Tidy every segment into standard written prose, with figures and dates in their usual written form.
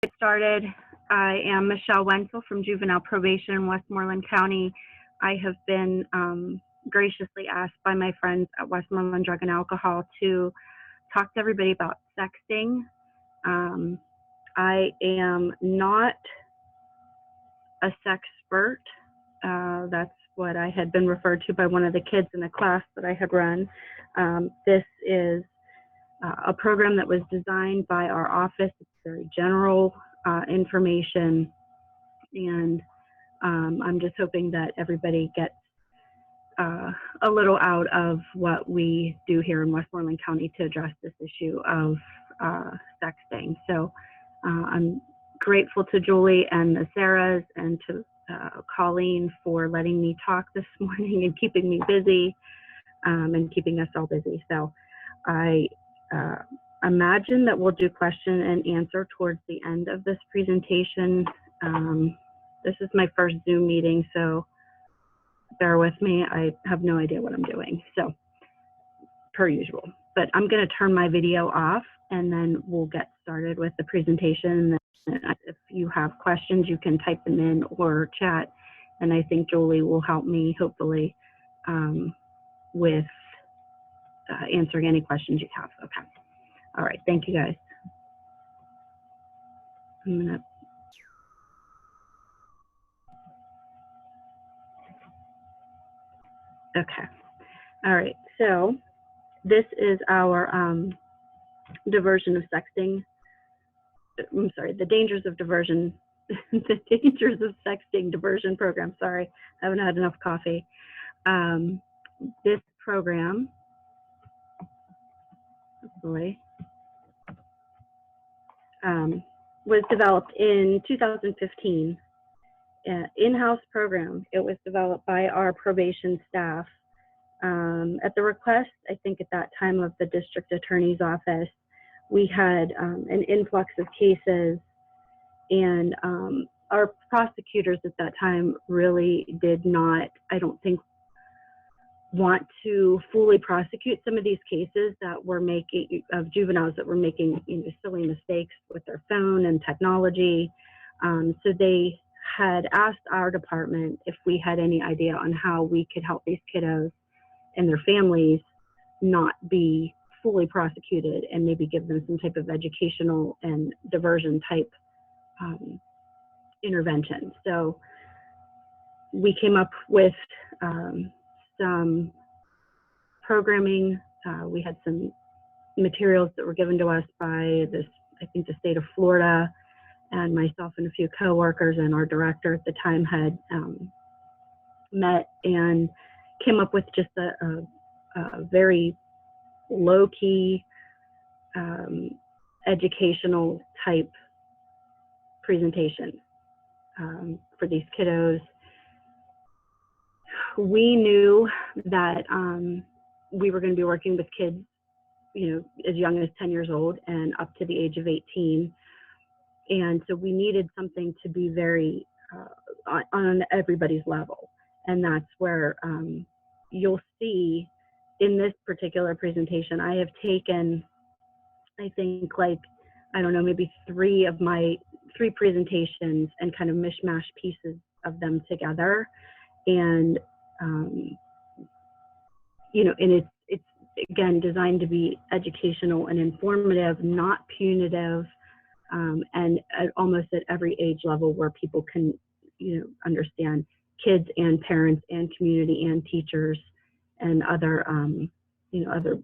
Get started. I am Michele Wentzel from Juvenile Probation in Westmoreland County. I have been graciously asked by my friends at Westmoreland Drug and Alcohol to talk to everybody about sexting. I am not a sexpert. That's what I had been referred to by one of the kids in the class that I had run. This is a program that was designed by our office. It's very general information, and I'm just hoping that everybody gets a little out of what we do here in Westmoreland County to address this issue of sexting. So I'm grateful to Julie and the Sarahs and to Colleen for letting me talk this morning and keeping me busy and keeping us all busy. So I imagine that we'll do question and answer towards the end of this presentation. This is my first Zoom meeting, so bear with me. I have no idea what I'm doing, so per usual. But I'm going to turn my video off, and then we'll get started with the presentation. And if you have questions, you can type them in or chat, and I think Julie will help me, hopefully, with answering any questions you have. Okay. All right. Thank you, guys. Okay. All right. So this is our diversion of sexting. I'm sorry, the dangers of diversion, the dangers of sexting diversion program. Sorry, I haven't had enough coffee. This program, was developed in 2015. In-house program. It was developed by our probation staff at the request, I think at that time, of the district attorney's office. We had an influx of cases, and our prosecutors at that time really did not, I don't think, want to fully prosecute some of these cases that were making, of juveniles that were making, silly mistakes with their phone and technology. So they had asked our department if we had any idea on how we could help these kiddos and their families not be fully prosecuted, and maybe give them some type of educational and diversion type intervention. So we came up with some programming. We had some materials that were given to us by this, I think, the state of Florida, and myself and a few coworkers and our director at the time had met and came up with just a very low-key educational type presentation for these kiddos. We knew that we were going to be working with kids, as young as 10 years old and up to the age of 18. And so we needed something to be very on everybody's level. And that's where you'll see in this particular presentation, I have taken, I think, like, I don't know, maybe three presentations and kind of mishmash pieces of them together. And, and it's again, designed to be educational and informative, not punitive, and almost at every age level where people can, understand, kids and parents and community and teachers and other, other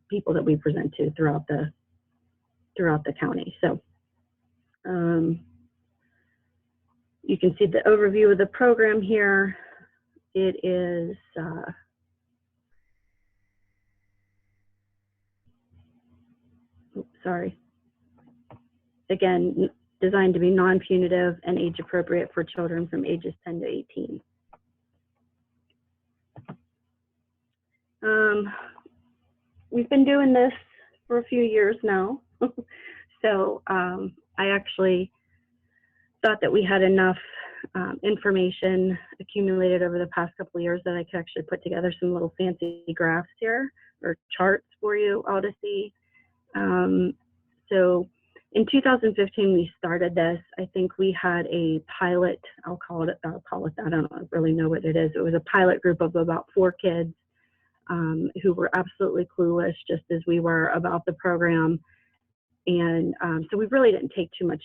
people that we present to throughout the county. So you can see the overview of the program here. It is again, designed to be non-punitive and age appropriate for children from ages 10 to 18. We've been doing this for a few years now. So I actually thought that we had enough information accumulated over the past couple of years that I could actually put together some little fancy graphs here, or charts for you all to see. So In 2015, we started this. I think we had a pilot, I'll call it that. I don't really know what it is. It was a pilot group of about 4 kids who were absolutely clueless, just as we were, about the program. And so we really didn't take too much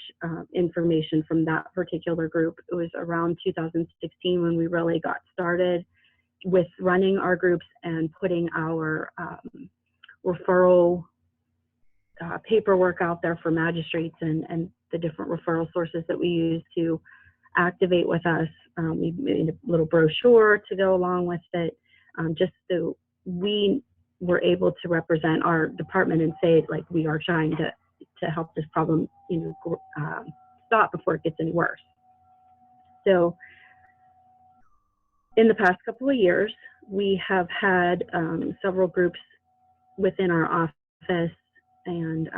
information from that particular group. It was around 2016 when we really got started with running our groups and putting our referral paperwork out there for magistrates and the different referral sources that we use to activate with us. We made a little brochure to go along with it, just so we were able to represent our department and say, like, we are trying to help this problem, stop before it gets any worse. So in the past couple of years, we have had several groups within our office, and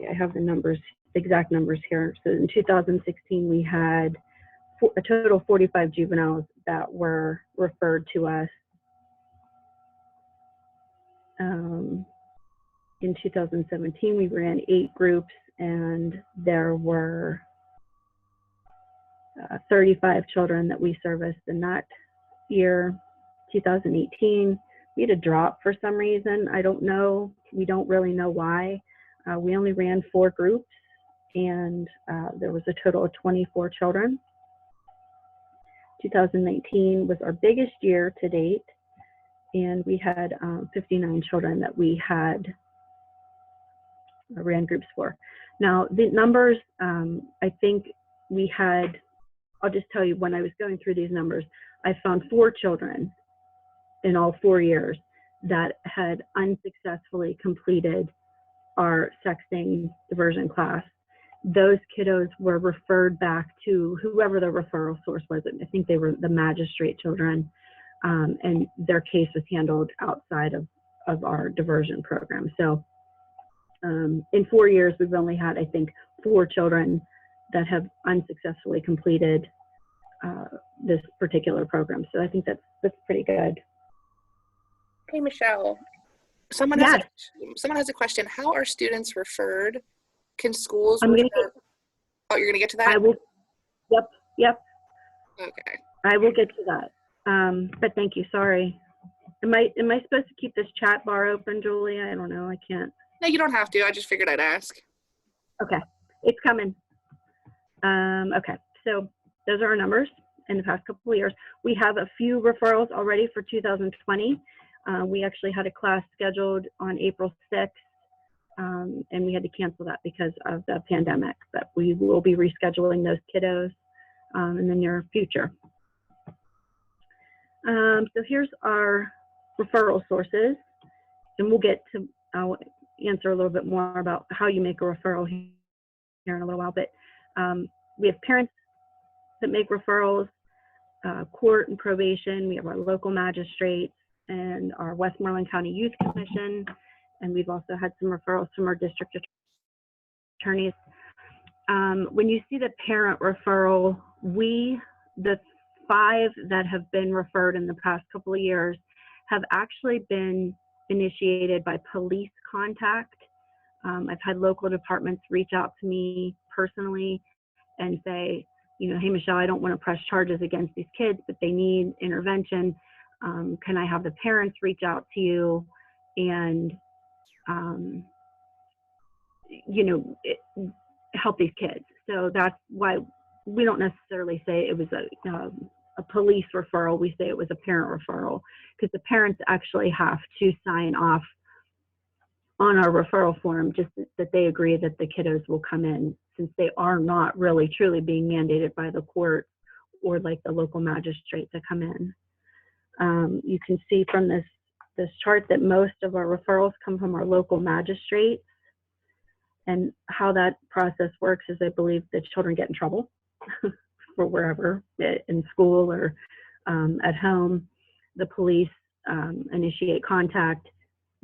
I have the numbers, exact numbers here. So in 2016, we had a total of 45 juveniles that were referred to us. In 2017, we ran 8 groups, and there were 35 children that we serviced in that year. 2018, we had a drop for some reason. I don't know. We don't really know why. We only ran 4 groups, and there was a total of 24 children. 2019 was our biggest year to date, and we had 59 children that we had ran groups for. Now, the numbers, I think we had, I'll just tell you, when I was going through these numbers, I found 4 children in all 4 years that had unsuccessfully completed our sexting diversion class. Those kiddos were referred back to whoever the referral source was. I think they were the magistrate children, and their case was handled outside of our diversion program. So in 4 years, we've only had, I think, 4 children that have unsuccessfully completed this particular program. So I think that's pretty good. Hey, Michelle, someone has a question. How are students referred? Can schools refer? Oh, you're going to get to that? I will. Yep. Okay. I will get to that. But thank you. Sorry. Am I supposed to keep this chat bar open, Julia? I don't know. I can't. No, you don't have to. I just figured I'd ask. Okay. It's coming. Okay. So those are our numbers in the past couple of years. We have a few referrals already for 2020. We actually had a class scheduled on April 6th, and we had to cancel that because of the pandemic, but we will be rescheduling those kiddos in the near future. So here's our referral sources, and we'll get to, I'll answer a little bit more about how you make a referral here in a little while, but we have parents that make referrals, court and probation. We have our local magistrates and our Westmoreland County Youth Commission, and we've also had some referrals from our district attorneys. When you see the parent referral, the 5 that have been referred in the past couple of years have actually been initiated by police contact. I've had local departments reach out to me personally and say, hey, Michelle, I don't want to press charges against these kids, but they need intervention. Can I have the parents reach out to you and, help these kids? So that's why we don't necessarily say it was a police referral. We say it was a parent referral, because the parents actually have to sign off on our referral form, just that they agree that the kiddos will come in, since they are not really truly being mandated by the court or like the local magistrate to come in. You can see from this chart that most of our referrals come from our local magistrates, and how that process works is I believe the children get in trouble for wherever, in school or at home. The police initiate contact.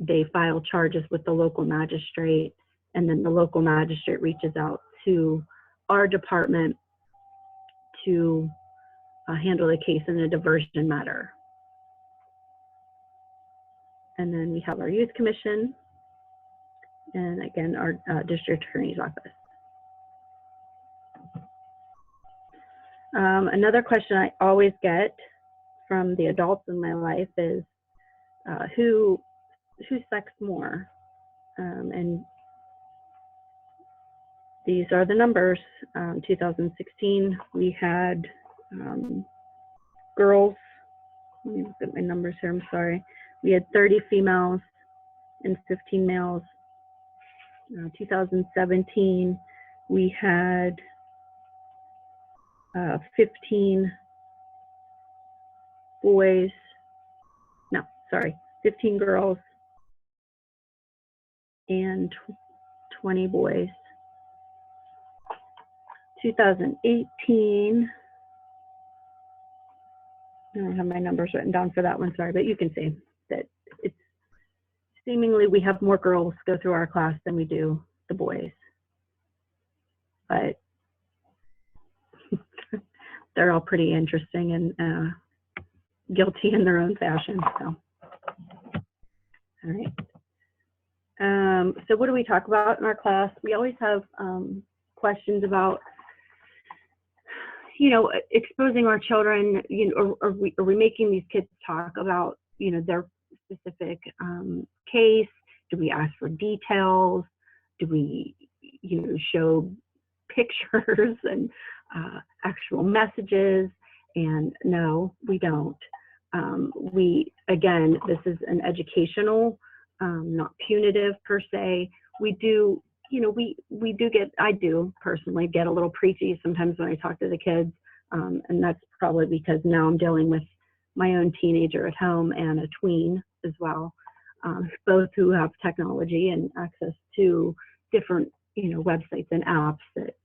They file charges with the local magistrate, and then the local magistrate reaches out to our department to handle the case in a diversion matter. And then we have our youth commission. and again, our district attorney's office. Another question I always get from the adults in my life is who sexts more? And these are the numbers. 2016, we had girls. Let me look at my numbers here, I'm sorry. We had 30 females and 15 males. 2017, we had 15 boys. No, sorry, 15 girls and 20 boys. 2018, I don't have my numbers written down for that one, sorry, but you can see that it's seemingly we have more girls go through our class than we do the boys. But they're all pretty interesting and guilty in their own fashion. So, all right. So what do we talk about in our class? We always have questions about, you know, exposing our children. You know, are we making these kids talk about, you know, their specific case? Do we ask for details? Do we, you know, show pictures and actual messages? And no, we don't. Again, this is an educational, not punitive per se. We do, you know, we do get, I do personally get a little preachy sometimes when I talk to the kids. And that's probably because now I'm dealing with my own teenager at home and a tween as well, both who have technology and access to different, you know, websites and apps that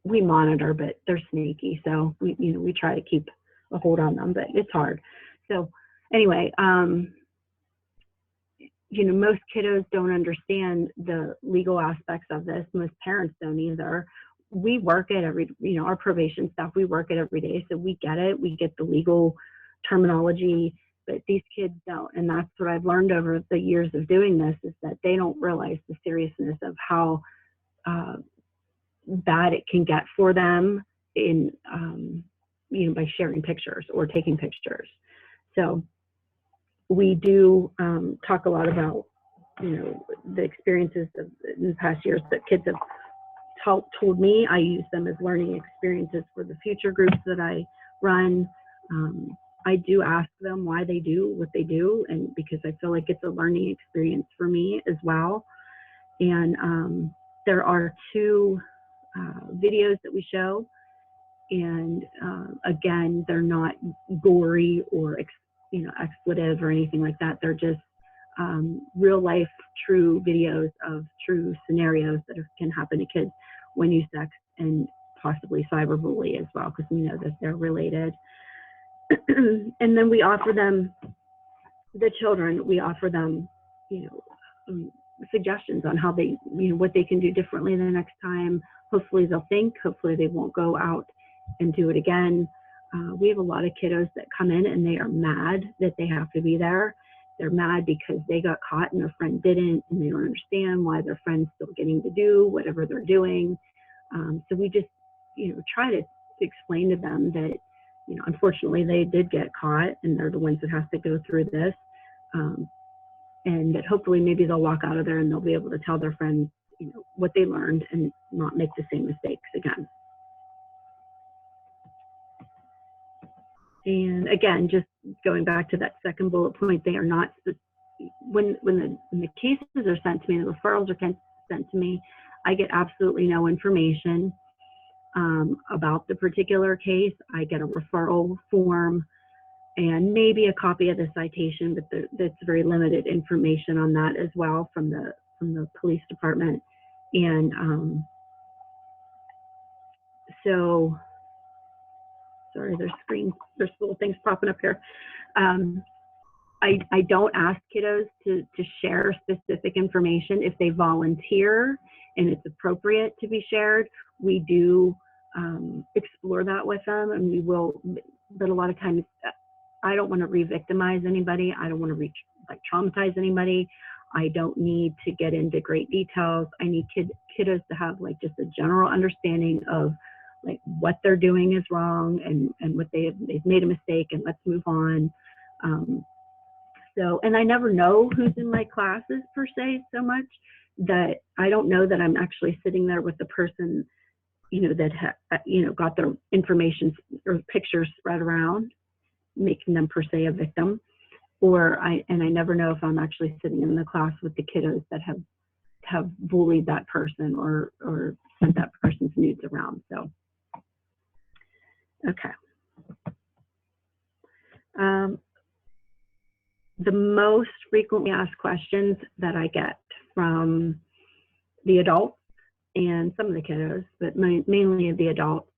we monitor, but they're sneaky. So we, you know, we try to keep a hold on them, but it's hard. So anyway, you know, most kiddos don't understand the legal aspects of this. Most parents don't either. We work it every, you know, our probation staff, we work it every day. So we get it. We get the legal terminology, but these kids don't. And that's what I've learned over the years of doing this, is that they don't realize the seriousness of how bad it can get for them in, you know, by sharing pictures or taking pictures. So we do talk a lot about, you know, the experiences of, in the past years that kids have told me. I use them as learning experiences for the future groups that I run. I do ask them why they do what they do, and because I feel like it's a learning experience for me as well. And there are 2 videos that we show, and again, they're not gory or you know, expletive or anything like that. They're just real life, true videos of true scenarios that can happen to kids when you sex, and possibly cyberbully as well, because we know that they're related. And then we offer them, the children, we offer them, you know, suggestions on how they, you know, what they can do differently the next time. Hopefully they'll think, hopefully they won't go out and do it again. We have a lot of kiddos that come in and they are mad that they have to be there. They're mad because they got caught and their friend didn't, and they don't understand why their friend's still getting to do whatever they're doing. So we just, you know, try to explain to them that, you know, unfortunately they did get caught and they're the ones that have to go through this. And that hopefully maybe they'll walk out of there and they'll be able to tell their friends, you know, what they learned and not make the same mistakes again. And again, just going back to that second bullet point, they are not, when the cases are sent to me, the referrals are sent to me, I get absolutely no information about the particular case. I get a referral form and maybe a copy of the citation, but that's very limited information on that as well from the police department. And so, sorry, there's little things popping up here. I don't ask kiddos to share specific information. If they volunteer and it's appropriate to be shared, we do explore that with them, and we will, but a lot of times I don't want to re-victimize anybody. I don't want to traumatize anybody. I don't need to get into great details. I need kiddos to have like just a general understanding of like what they're doing is wrong and what they've made a mistake and let's move on. And I never know who's in my classes per se so much that I don't know that I'm actually sitting there with the person, that got their information or pictures spread around, making them per se a victim. I never know if I'm actually sitting in the class with the kiddos that have bullied that person or sent that person's nudes around. So, okay. The most frequently asked questions that I get from the adults and some of the kiddos, but mainly the adults,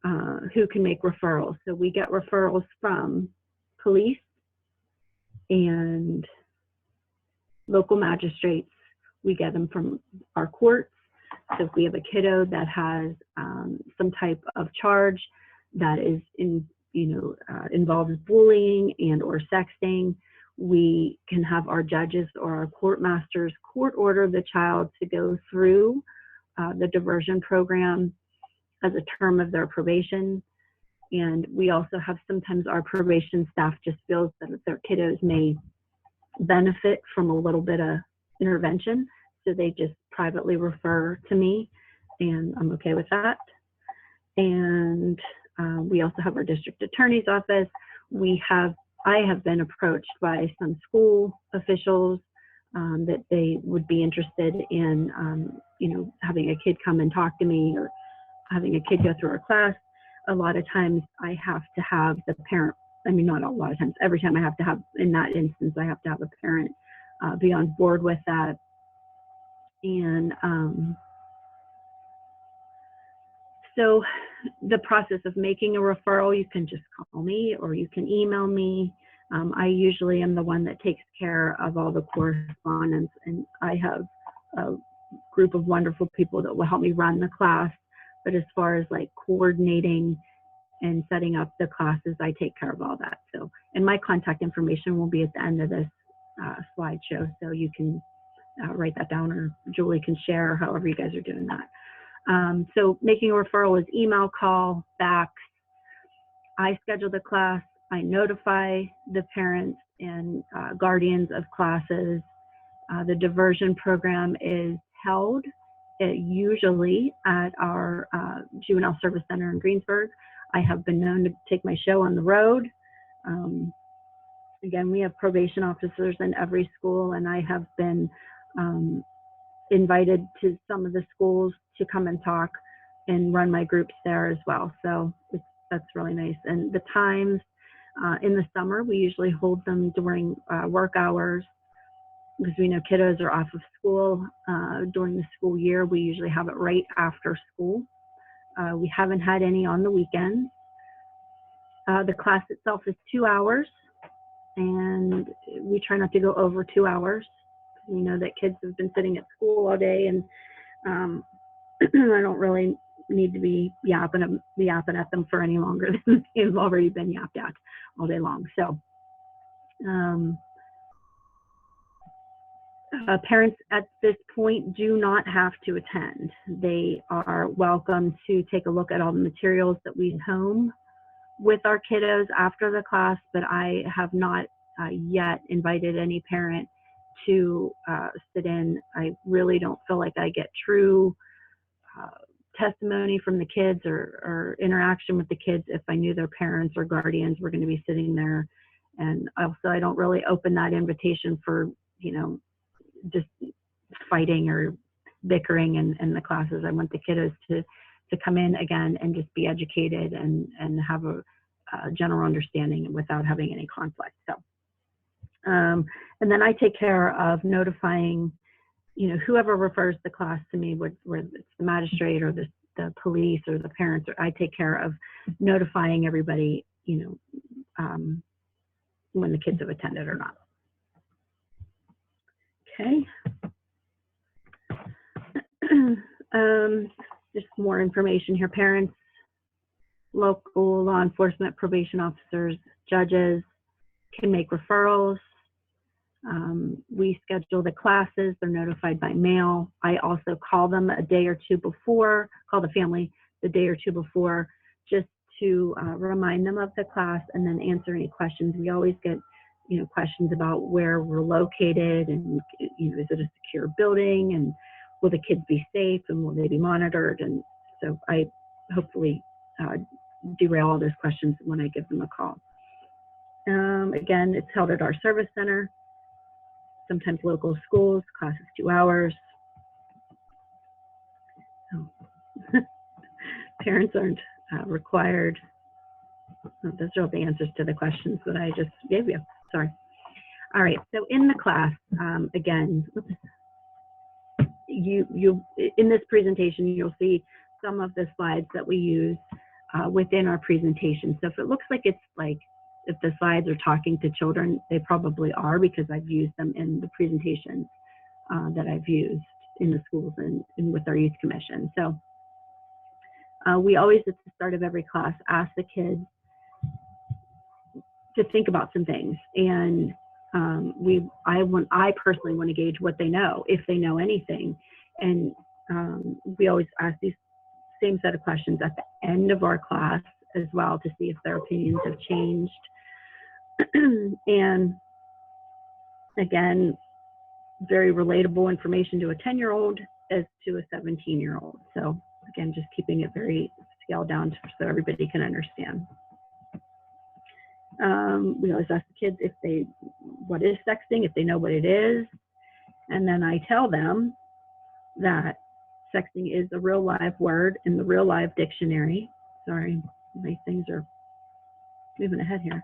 who can make referrals. So we get referrals from police and local magistrates. We get them from our courts. So if we have a kiddo that has some type of charge that is involves bullying and or sexting, we can have our judges or our court masters court order the child to go through the diversion program as a term of their probation. And we also have sometimes our probation staff just feels that their kiddos may benefit from a little bit of intervention. So they just privately refer to me, and I'm okay with that. And we also have our district attorney's office. I have been approached by some school officials that they would be interested in, having a kid come and talk to me or having a kid go through our class. A lot of times I have to have the parent, not a lot of times, every time I have to have, in that instance, I have to have a parent be on board with that. And so the process of making a referral, you can just call me or you can email me. I usually am the one that takes care of all the correspondence, and I have a group of wonderful people that will help me run the class. But as far as like coordinating and setting up the classes, I take care of all that. So, and my contact information will be at the end of this slideshow, so you can write that down, or Julie can share, however you guys are doing that. So making a referral is email, call, fax. I schedule the class. I notify the parents and guardians of classes. The diversion program is held usually at our juvenile service center in Greensburg. I have been known to take my show on the road. Again, we have probation officers in every school, and I have been invited to some of the schools to come and talk and run my groups there as well. So that's really nice. And the times in the summer, we usually hold them during work hours, because we know kiddos are off of school during the school year. We usually have it right after school. We haven't had any on the weekends. The class itself is 2 hours, and we try not to go over 2 hours. We know that kids have been sitting at school all day, and I don't really need to be yapping at them for any longer than they've already been yapped at all day long. So parents at this point do not have to attend. They are welcome to take a look at all the materials that we home with our kiddos after the class, but I have not yet invited any parent to sit in. I really don't feel like I get true testimony from the kids or interaction with the kids if I knew their parents or guardians were going to be sitting there. And also, I don't really open that invitation for, just fighting or bickering in the classes. I want the kiddos to come in again and just be educated and have a general understanding without having any conflict. So, and then I take care of notifying, whoever refers the class to me, whether it's the magistrate or the police or the parents, or I take care of notifying everybody, when the kids have attended or not. Okay. Just more information here. Parents, local law enforcement, probation officers, judges can make referrals. We schedule the classes. They're notified by mail. I also call them a day or two before, call the family the day or two before, just to remind them of the class and then answer any questions. We always get, questions about where we're located and, is it a secure building and will the kids be safe and will they be monitored? And so I hopefully derail all those questions when I give them a call. Again, it's held at our service center, sometimes local schools, class is 2 hours. So, parents aren't required. Oh, those are all the answers to the questions that I just gave you. Sorry. All right, so in the class, again, you in this presentation, you'll see some of the slides that we use within our presentation. So if it looks like it's like, if the slides are talking to children, they probably are, because I've used them in the presentations that I've used in the schools and with our youth commission. So we always, at the start of every class, ask the kids to think about some things. And I personally want to gauge what they know, if they know anything. And we always ask these same set of questions at the end of our class as well, to see if their opinions have changed. And again, very relatable information to a 10-year-old as to a 17-year-old. So again, just keeping it very scaled down so everybody can understand. We always ask the kids what is sexting, if they know what it is. And then I tell them that sexting is a real live word in the real live dictionary. Sorry, my things are moving ahead here.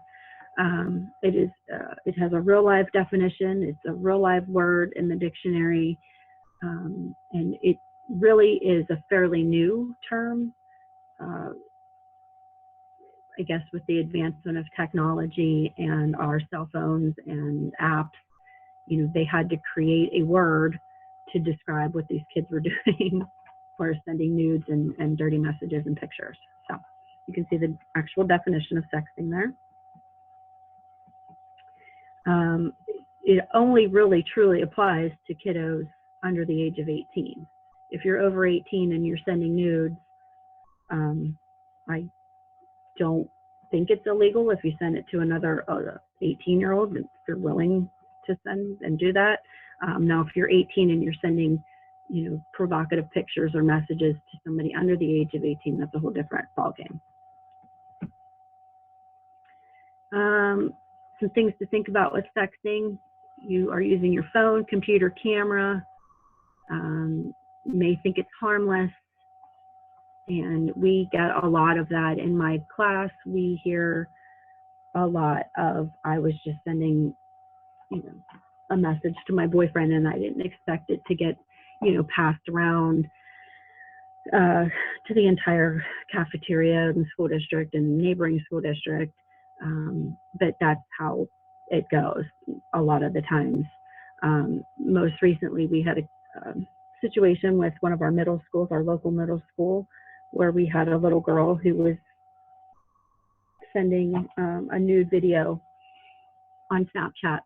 It has a real live definition. It's a real live word in the dictionary. And it really is a fairly new term. I guess with the advancement of technology and our cell phones and apps, they had to create a word to describe what these kids were doing for sending nudes and dirty messages and pictures. So you can see the actual definition of sexting there. It only really truly applies to kiddos under the age of 18. If you're over 18 and you're sending nudes, I don't think it's illegal if you send it to another 18-year-old, if you're willing to send and do that. Now, if you're 18 and you're sending, provocative pictures or messages to somebody under the age of 18, that's a whole different ballgame. Some things to think about with sexting: you are using your phone, computer, camera. You may think it's harmless. And we get a lot of that in my class. We hear a lot of, I was just sending, a message to my boyfriend and I didn't expect it to get, passed around to the entire cafeteria in the school district and neighboring school district. But that's how it goes a lot of the times. Most recently, we had a situation with one of our middle schools, our local middle school, where we had a little girl who was sending a nude video on Snapchat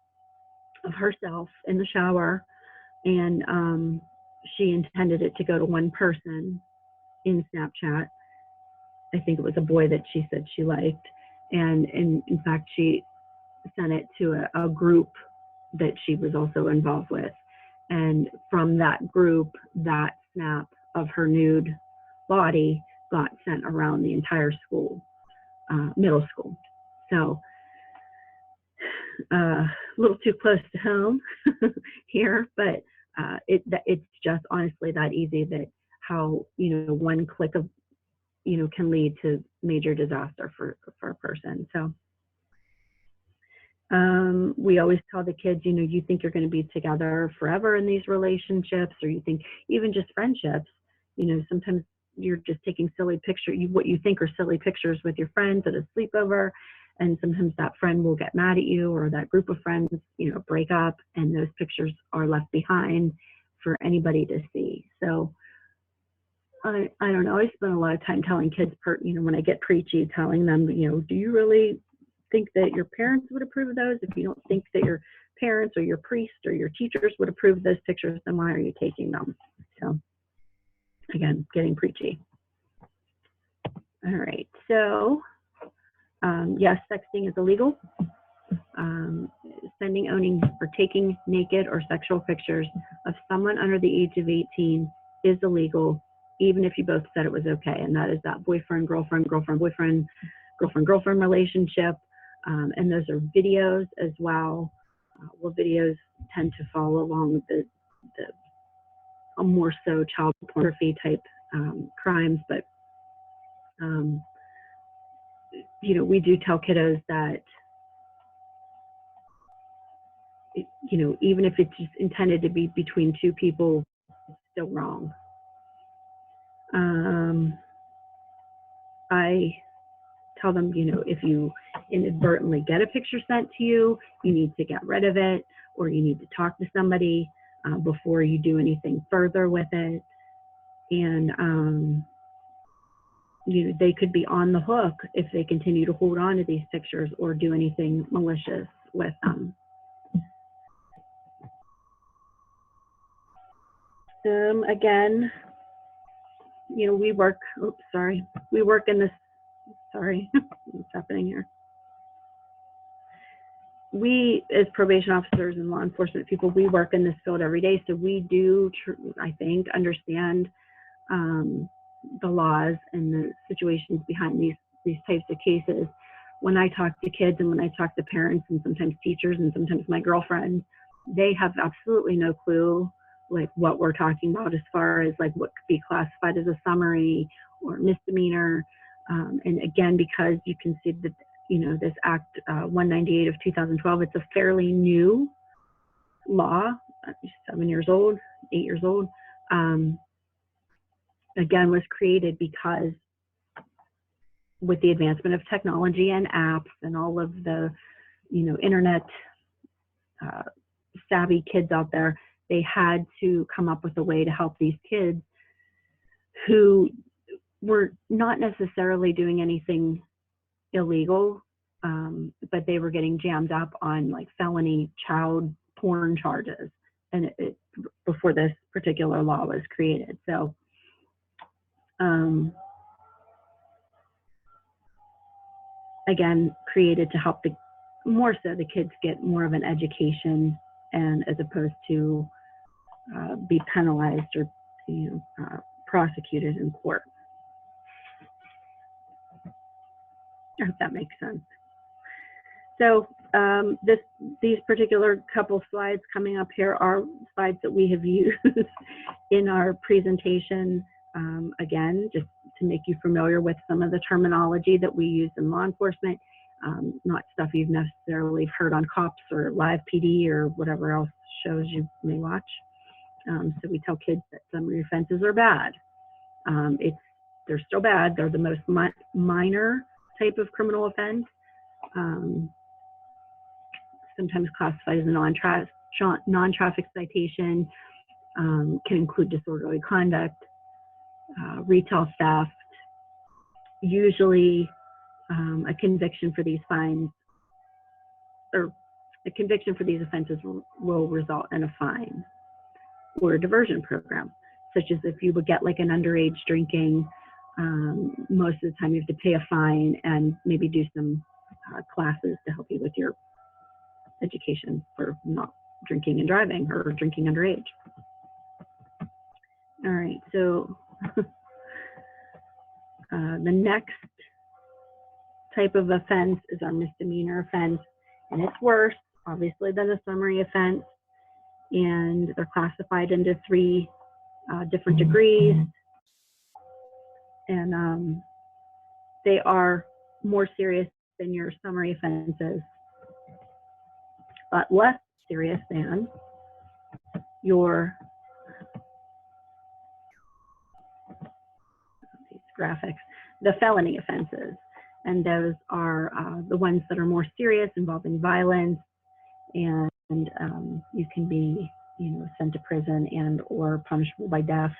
of herself in the shower, and she intended it to go to one person in Snapchat. I think it was a boy that she said she liked, and in fact she sent it to a group that she was also involved with, and from that group, that snap of her nude body got sent around the entire school, middle school. So a little too close to home here, but it's just honestly that easy, that how one click of can lead to major disaster for a person. So we always tell the kids, you think you're going to be together forever in these relationships, or you think even just friendships, sometimes you're just taking silly pictures, what you think are silly pictures with your friends at a sleepover, and sometimes that friend will get mad at you, or that group of friends, break up, and those pictures are left behind for anybody to see. So I don't know, I spend a lot of time telling kids, when I get preachy, telling them, do you really think that your parents would approve of those, if you don't think that your parents or your priest or your teachers would approve of those pictures, then why are you taking them? So again, getting preachy. All right, so yes, sexting is illegal. Sending, owning, or taking naked or sexual pictures of someone under the age of 18 is illegal, even if you both said it was okay. And that is that boyfriend, girlfriend, girlfriend, boyfriend, girlfriend, girlfriend relationship. And those are videos as well. Well, videos tend to follow along the more so child pornography type crimes, but you know, we do tell kiddos that, you know, even if it's just intended to be between two people, it's still wrong. I tell them, you know, if you inadvertently get a picture sent to you, you need to get rid of it, or you need to talk to somebody before you do anything further with it. And you know, they could be on the hook if they continue to hold on to these pictures or do anything malicious with them. Again, you know, we work in this, sorry, what's happening here? We, as probation officers and law enforcement people, we work in this field every day, so we do, I think, understand the laws and the situations behind these types of cases. When I talk to kids and when I talk to parents and sometimes teachers and sometimes my girlfriends, they have absolutely no clue like what we're talking about as far as like what could be classified as a summary or misdemeanor. And again, because you can see that, you know, this Act 198 of 2012, it's a fairly new law, 7 years old, 8 years old. Again, was created because with the advancement of technology and apps and all of the, you know, internet savvy kids out there, they had to come up with a way to help these kids who were not necessarily doing anything illegal, but they were getting jammed up on like felony child porn charges, and before this particular law was created. So again, created to help more so the kids get more of an education, and as opposed to be penalized or, you know, prosecuted in court. I hope that makes sense. So these particular couple slides coming up here are slides that we have used in our presentation. Again, just to make you familiar with some of the terminology that we use in law enforcement, not stuff you've necessarily heard on Cops or Live PD or whatever else shows you may watch. So we tell kids that summary offenses are bad. They're still bad. They're the most minor type of criminal offense. Sometimes classified as a non-traffic citation, can include disorderly conduct, retail theft. Usually a conviction for these fines, or a conviction for these offenses will result in a fine or a diversion program, such as if you would get like an underage drinking, most of the time you have to pay a fine and maybe do some classes to help you with your education for not drinking and driving or drinking underage. All right, so the next type of offense is our misdemeanor offense, and it's worse, obviously, than a summary offense, and they're classified into 3 different degrees, and they are more serious than your summary offenses, but less serious than your graphics, the felony offenses. And those are the ones that are more serious, involving violence, and you can be, you know, sent to prison and or punishable by death.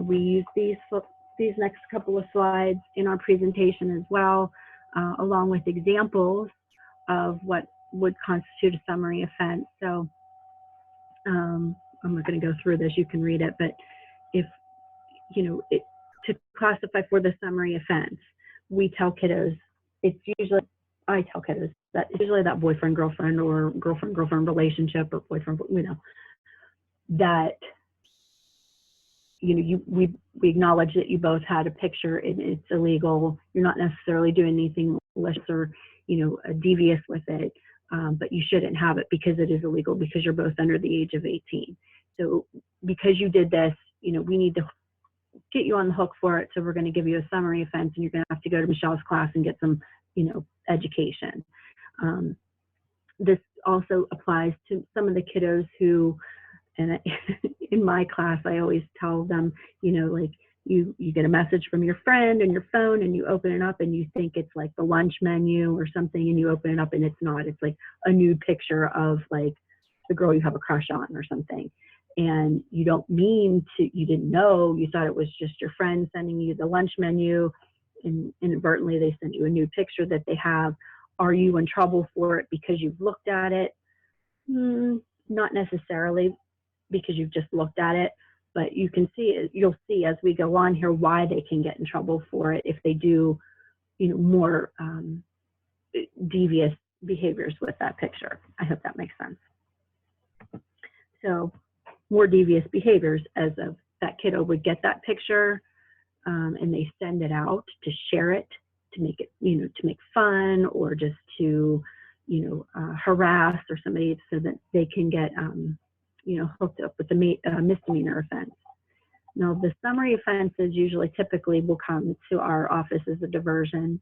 We use these these next couple of slides in our presentation as well, along with examples of what would constitute a summary offense. So I'm not going to go through this, you can read it, but if, you know, to classify for the summary offense, we tell kiddos, it's usually, I tell kiddos that it's usually that boyfriend-girlfriend or girlfriend-girlfriend relationship, or boyfriend, you know, that, you know, we acknowledge that you both had a picture and it's illegal. You're not necessarily doing anything malicious or, you know, devious with it, but you shouldn't have it because it is illegal, because you're both under the age of 18. So because you did this, you know, we need to get you on the hook for it. So we're going to give you a summary offense, and you're going to have to go to Michelle's class and get some, you know, education. This also applies to some of the kiddos who, and in my class, I always tell them, you know, like you get a message from your friend on your phone and you open it up and you think it's like the lunch menu or something, and you open it up and it's not. It's like a nude picture of like the girl you have a crush on or something. And you don't mean to, you didn't know, you thought it was just your friend sending you the lunch menu, and inadvertently they sent you a nude picture that they have. Are you in trouble for it because you've looked at it? Not necessarily, because you've just looked at it, but you can see, you'll see as we go on here why they can get in trouble for it if they do, you know, more devious behaviors with that picture. I hope that makes sense. So more devious behaviors, as of that kiddo would get that picture and they send it out to share it, to make it, you know, to make fun, or just to, you know, harass or somebody, so that they can get, you know, hooked up with the misdemeanor offense. Now, the summary offenses usually typically will come to our office as a diversion.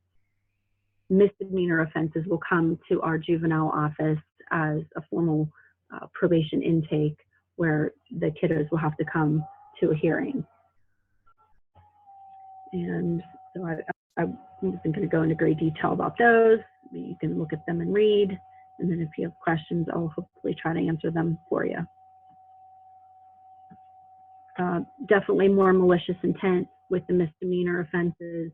Misdemeanor offenses will come to our juvenile office as a formal probation intake, where the kiddos will have to come to a hearing. And so I wasn't going to go into great detail about those. You can look at them and read, and then if you have questions, I'll hopefully try to answer them for you. Definitely more malicious intent with the misdemeanor offenses.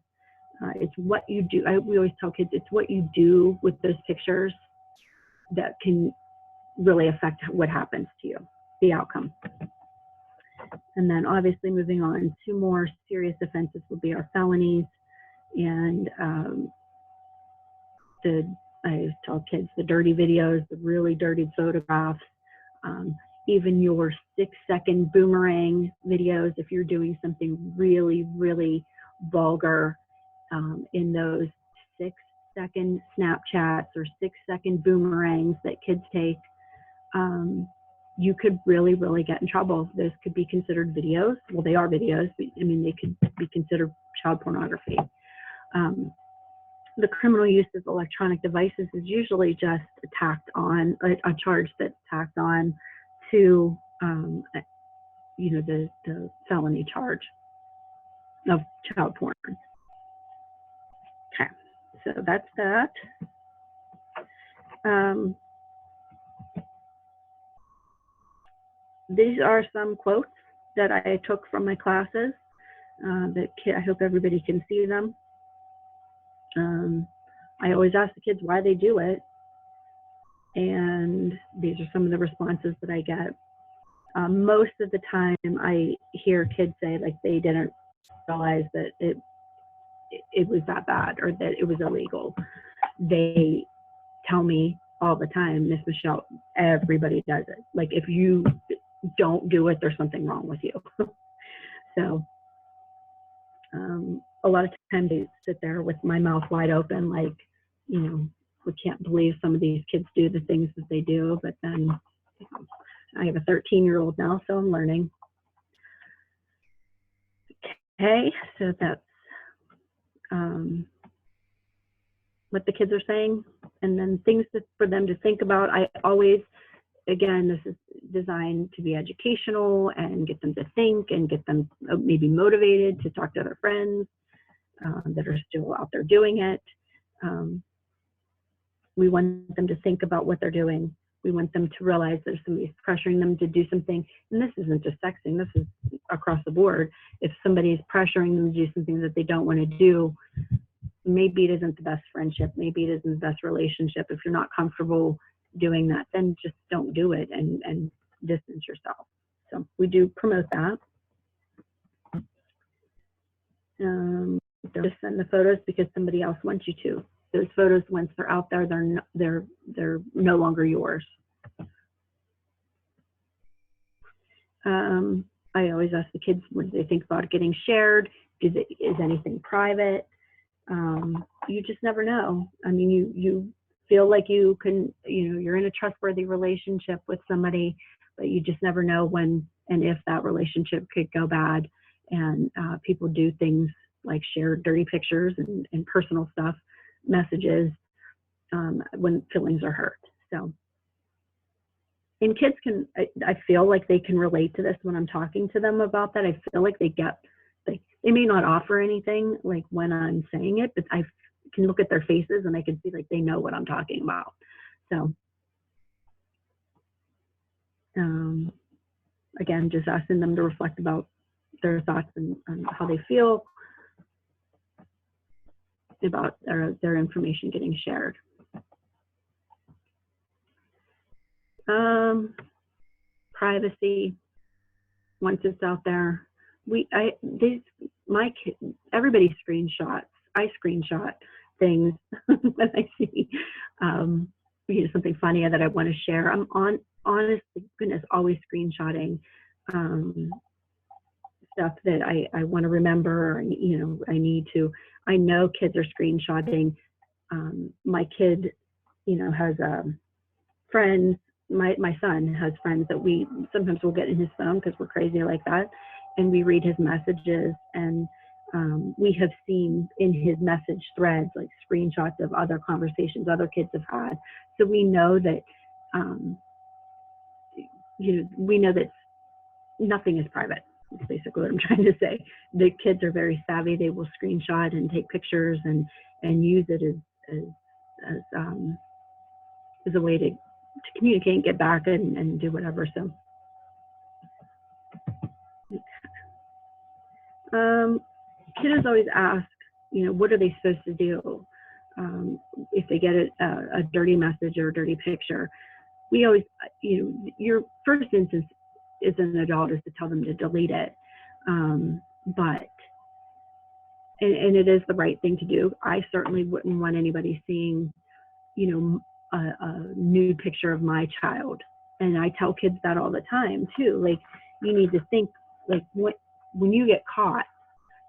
It's what you do. We always tell kids, it's what you do with those pictures that can really affect what happens to you, the outcome. And then obviously moving on to more serious offenses will be our felonies. And I tell kids, the dirty videos, the really dirty photographs, even your 6-second boomerang videos, if you're doing something really, really vulgar in those 6-second Snapchats or 6-second boomerangs that kids take, you could really, really get in trouble. Those could be considered videos. Well, they are videos, but I mean, they could be considered child pornography. The criminal use of electronic devices is usually just tacked on, a charge that's tacked on to, you know, the felony charge of child porn. Okay, so that's that. These are some quotes that I took from my classes. I hope everybody can see them. I always ask the kids why they do it, and these are some of the responses that I get. Most of the time I hear kids say like they didn't realize that it was that bad or that it was illegal. They tell me all the time, Miss Michele, everybody does it. Like if you don't do it, there's something wrong with you. So a lot of times I sit there with my mouth wide open, like, you know, we can't believe some of these kids do the things that they do, but then, you know, I have a 13-year-old now, so I'm learning. Okay, so that's what the kids are saying. And then things for them to think about. I always, again, this is designed to be educational and get them to think and get them maybe motivated to talk to their friends that are still out there doing it. We want them to think about what they're doing. We want them to realize there's somebody pressuring them to do something. And this isn't just sexting. This is across the board. If somebody's pressuring them to do something that they don't want to do, maybe it isn't the best friendship, maybe it isn't the best relationship. If you're not comfortable doing that, then just don't do it and distance yourself. So we do promote that. Don't just send the photos because somebody else wants you to. Those photos, once they're out there, they're no longer yours. I always ask the kids, what do they think about getting shared? Is anything private? You just never know. I mean, you feel like you can, you're in a trustworthy relationship with somebody, but you just never know when and if that relationship could go bad. And people do things like share dirty pictures and personal stuff, messages, when feelings are hurt. So, and kids can, I feel like they can relate to this when I'm talking to them about that. I feel like they may not offer anything like when I'm saying it, but I can look at their faces and I can see like they know what I'm talking about. So, again, just asking them to reflect about their thoughts and how they feel about their information getting shared. Privacy, once it's out there, everybody screenshots. I screenshot things when I see something funny that I want to share. I'm honestly, goodness, always screenshotting stuff that I want to remember. I need to. I know kids are screenshotting. My kid, has friends. My son has friends that we sometimes will get in his phone because we're crazy like that, and we read his messages, and we have seen in his message threads like screenshots of other conversations other kids have had. So we know that nothing is private. That's basically what I'm trying to say. The kids are very savvy. They will screenshot and take pictures and use it as a way to communicate and get back and do whatever. So kiddos always ask, what are they supposed to do if they get a dirty message or a dirty picture? We always, your first instance as an adult is to tell them to delete it. But it is the right thing to do. I certainly wouldn't want anybody seeing, a nude picture of my child. And I tell kids that all the time too. Like, you need to think, like, when you get caught,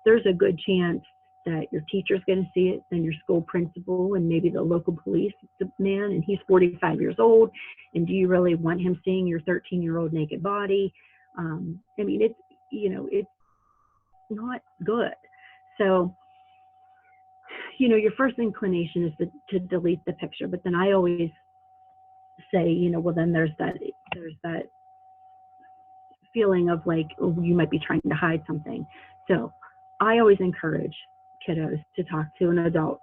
there's a good chance that your teacher's going to see it, then your school principal, and maybe the local police man, and he's 45 years old. And do you really want him seeing your 13-year-old naked body? I mean, it's not good. So, your first inclination is to delete the picture, but then I always say, well, then there's that feeling of like, oh, you might be trying to hide something. So I always encourage kiddos to talk to an adult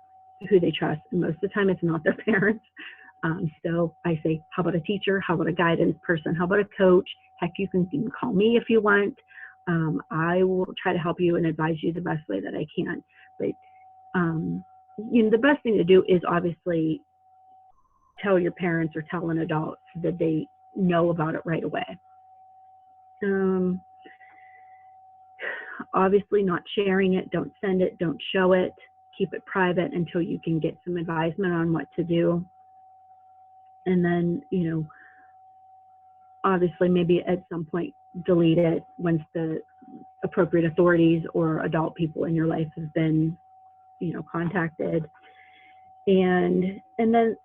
who they trust, and most of the time it's not their parents. So I say, how about a teacher? How about a guidance person? How about a coach? Heck, you can call me if you want. I will try to help you and advise you the best way that I can. But the best thing to do is obviously tell your parents or tell an adult so that they know about it right away. Obviously not sharing it, don't send it, don't show it, keep it private until you can get some advisement on what to do. And then, obviously maybe at some point delete it once the appropriate authorities or adult people in your life have been, contacted. And then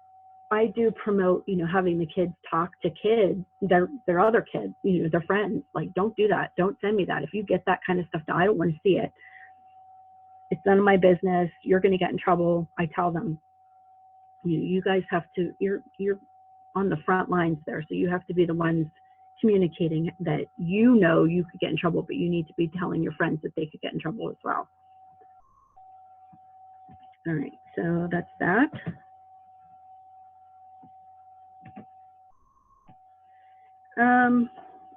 I do promote, having the kids talk to kids, their other kids, their friends. Like, don't do that. Don't send me that. If you get that kind of stuff, I don't want to see it. It's none of my business. You're going to get in trouble. I tell them, you guys have to, you're on the front lines there. So you have to be the ones communicating that, you could get in trouble, but you need to be telling your friends that they could get in trouble as well. All right, so that's that. All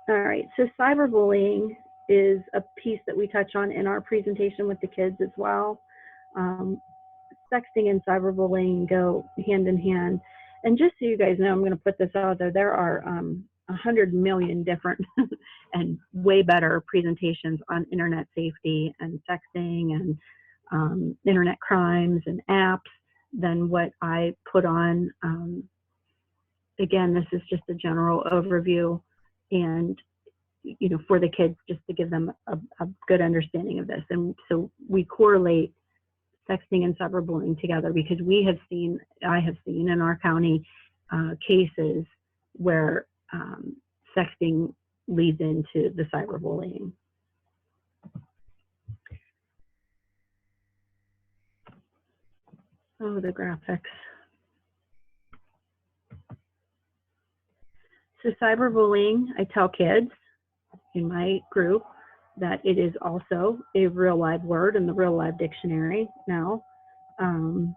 right, so cyberbullying is a piece that we touch on in our presentation with the kids as well. Sexting and cyberbullying go hand in hand. And just so you guys know, I'm going to put this out there, there are 100 million different and way better presentations on internet safety and sexting and internet crimes and apps than what I put on. Again, this is just a general overview, and you know, for the kids, just to give them a good understanding of this. And so we correlate sexting and cyberbullying together because I have seen in our county cases where sexting leads into the cyberbullying. Oh, the graphics. So cyberbullying, I tell kids in my group that it is also a real live word in the real live dictionary now. And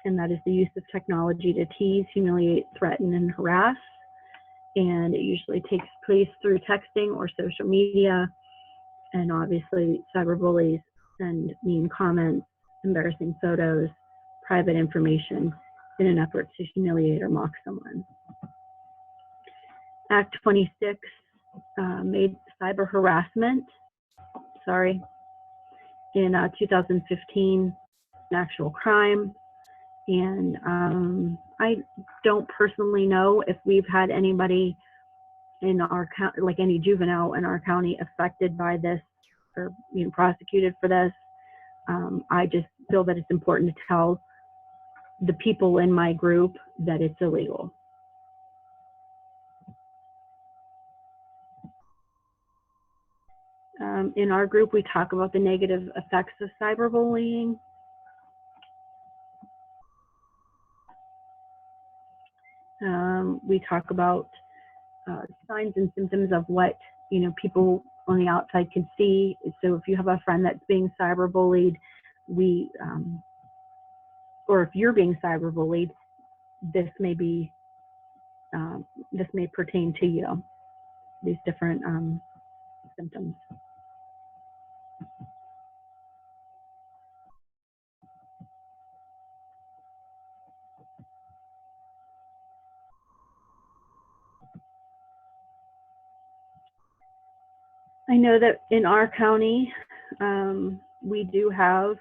that is the use of technology to tease, humiliate, threaten, and harass. And it usually takes place through texting or social media. And obviously cyberbullies send mean comments, embarrassing photos, private information in an effort to humiliate or mock someone. Act 26 made cyber harassment, in 2015 an actual crime. And I don't personally know if we've had anybody in our county, like any juvenile in our county, affected by this or prosecuted for this. I just feel that it's important to tell the people in my group that it's illegal. In our group, we talk about the negative effects of cyberbullying. We talk about signs and symptoms of what people on the outside can see. So if you have a friend that's being cyberbullied, or if you're being cyberbullied, this may pertain to you. These different symptoms. I know that in our county, we do have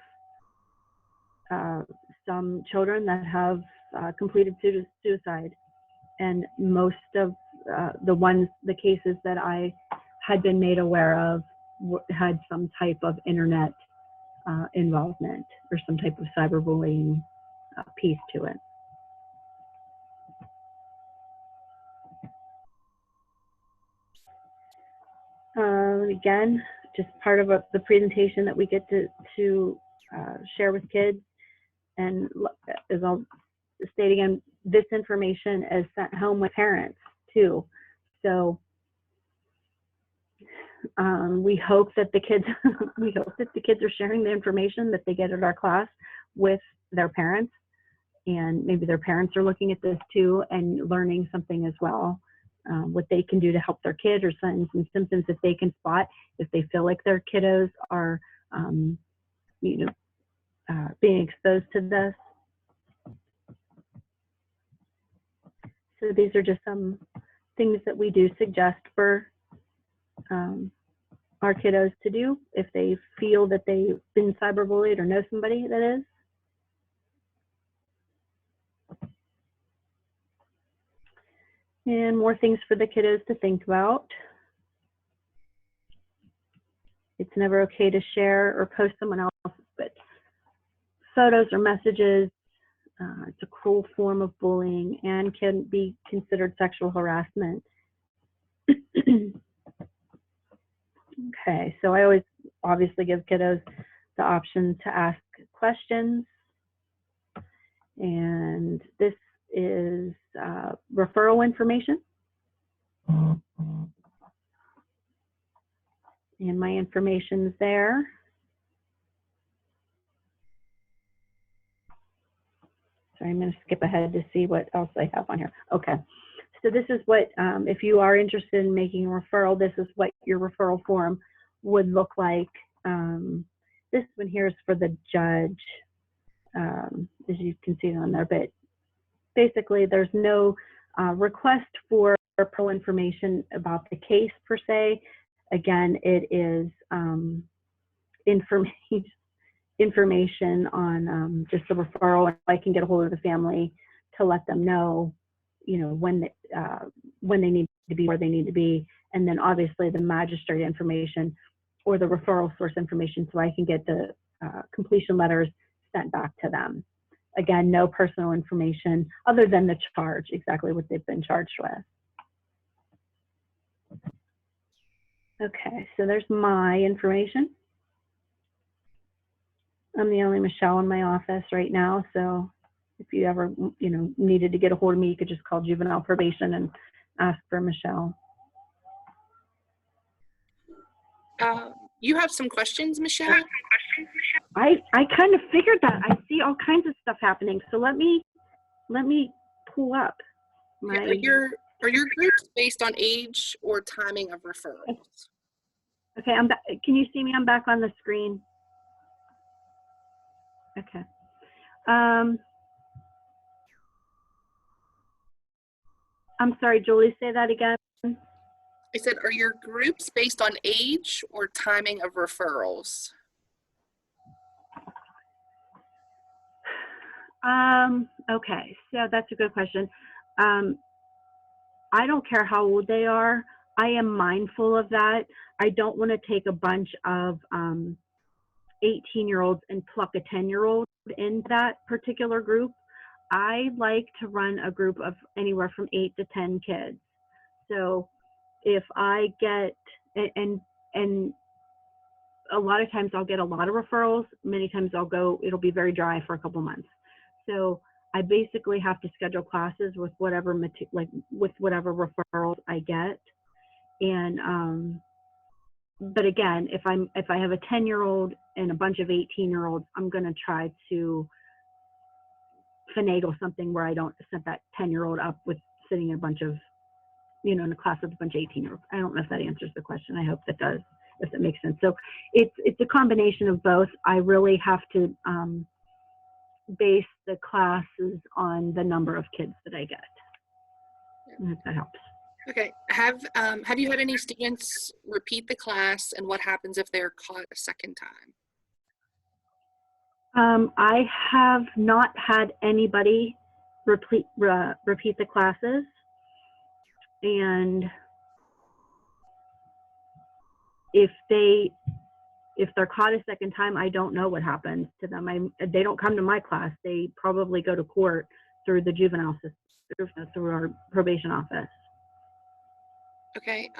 some children that have completed suicide, and most of the cases that I had been made aware of had some type of internet involvement or some type of cyberbullying piece to it. Again, just part of the presentation that we get to share with kids. And as I'll state again, this information is sent home with parents too. So we hope that the kids are sharing the information that they get at our class with their parents, and maybe their parents are looking at this too and learning something as well. What they can do to help their kid, or signs and symptoms that they can spot if they feel like their kiddos are being exposed to this. So these are just some things that we do suggest for our kiddos to do if they feel that they've been cyberbullied or know somebody that is. And more things for the kiddos to think about. It's never okay to share or post someone else's photos or messages. It's a cruel form of bullying and can be considered sexual harassment. Okay, so I always obviously give kiddos the option to ask questions. And this is referral information. And my information's there. Sorry, I'm going to skip ahead to see what else I have on here. Okay, so this is what, if you are interested in making a referral, this is what your referral form would look like. This one here is for the judge, as you can see on there, but basically there's no request for pro information about the case per se. Again, it is information on just the referral, and I can get a hold of the family to let them know, when they need to be, where they need to be, and then obviously the magistrate information or the referral source information, so I can get the completion letters sent back to them. Again, no personal information other than the charge, exactly what they've been charged with. Okay, so there's my information. I'm the only Michelle in my office right now, so if you ever, needed to get a hold of me, you could just call juvenile probation and ask for Michelle. You have some questions, Michele? I kind of figured that. I see all kinds of stuff happening, so let me pull up my. Are your groups based on age or timing of referrals? Okay, I'm back. Can you see me? I'm back on the screen. Okay. I'm sorry, Julie, say that again. I said, are your groups based on age or timing of referrals? Okay, so that's a good question. I don't care how old they are. I am mindful of that. I don't want to take a bunch of 18-year-olds and pluck a 10-year-old in that particular group. I like to run a group of anywhere from 8 to 10 kids. So if I get, and a lot of times I'll get a lot of referrals, many times it'll be very dry for a couple months. So I basically have to schedule classes with whatever referrals I get. And but again, if I have a 10-year-old and a bunch of 18-year-olds, I'm going to try to finagle something where I don't set that 10-year-old up with sitting in a bunch of, in a class with a bunch of 18-year-olds. I don't know if that answers the question. I hope that does, if that makes sense. So it's a combination of both. I really have to base the classes on the number of kids that I get. I hope that helps. Okay. Have you had any students repeat the class, and what happens if they're caught a second time? I have not had anybody repeat the classes, and if they're caught a second time, I don't know what happens to them. They don't come to my class. They probably go to court through the juvenile system, through our probation office. Okay.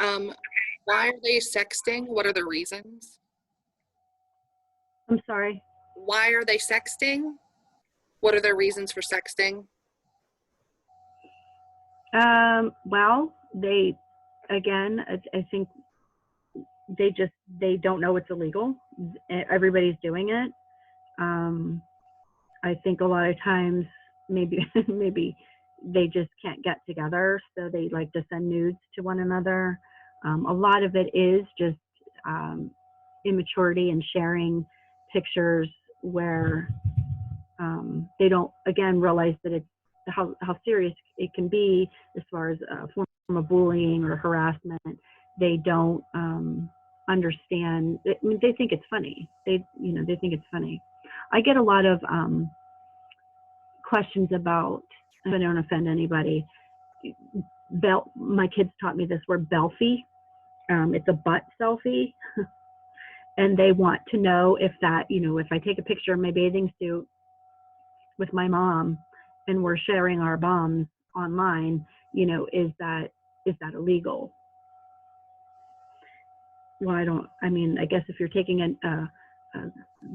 Why are they sexting? What are the reasons? I'm sorry? Why are they sexting? What are their reasons for sexting? Well, I think they don't know it's illegal. Everybody's doing it. I think a lot of times maybe they just can't get together, so they like to send nudes to one another. A lot of it is just immaturity and sharing pictures where they don't, again, realize that it's how serious it can be as far as a form of bullying or harassment. They don't understand. I mean, they think it's funny. They think it's funny. I get a lot of questions about, I don't offend anybody, my kids taught me this word, belfie. It's a butt selfie. And they want to know if that, if I take a picture of my bathing suit with my mom and we're sharing our bombs online, is that illegal? Well, I guess if you're taking a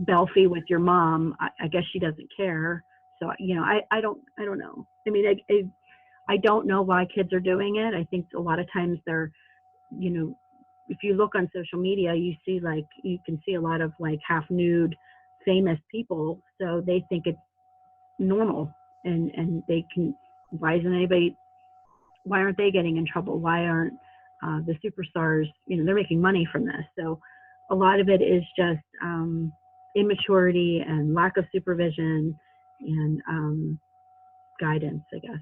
belfie with your mom, I guess she doesn't care. So, I don't know. I mean, I don't know why kids are doing it. I think a lot of times they're, if you look on social media, you can see a lot of half nude famous people. So they think it's normal, and they can, why aren't they getting in trouble? Why aren't the superstars, they're making money from this. So a lot of it is just immaturity and lack of supervision and guidance, I guess.